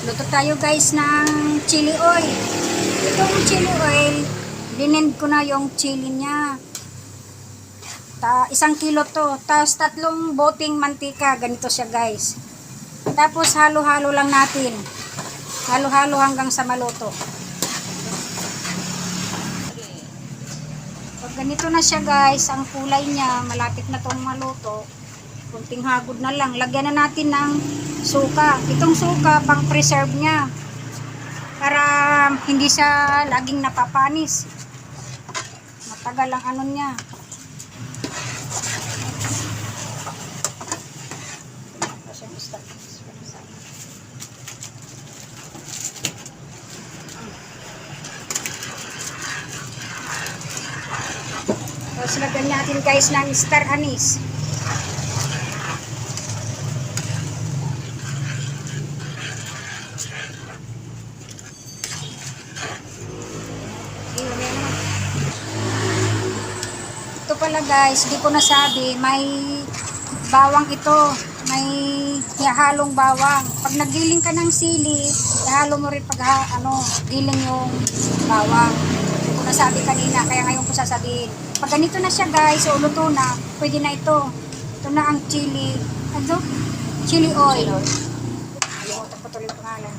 Luto tayo guys ng chili oil. Itong chili oil, linend ko na yung chili niya. 1 kilo to. Tapos 3 boting mantika. Ganito siya guys. Tapos halo-halo lang natin. Halo-halo hanggang sa maluto. Pag ganito na siya guys, ang kulay niya, malapit na tong maluto. Kunting hagod na lang. Lagyan na natin ng suka. Itong suka, pang preserve niya. Para hindi siya laging napapanis. Matagal ang ano niya. Tapos lagyan natin guys ng star anise. Ito pala guys, di ko nasabi, may bawang ito. May ihahalong bawang. Pag nagiling ka ng sili, ihalo mo rin pag giling yung bawang. Di ko nasabi kanina, kaya ngayon ko sasabihin. Pag ganito na siya guys, o luto na, pwede na ito. Ito na ang chili. Ano? Chili oil. Ayun, tapos tuloy yung pangalan.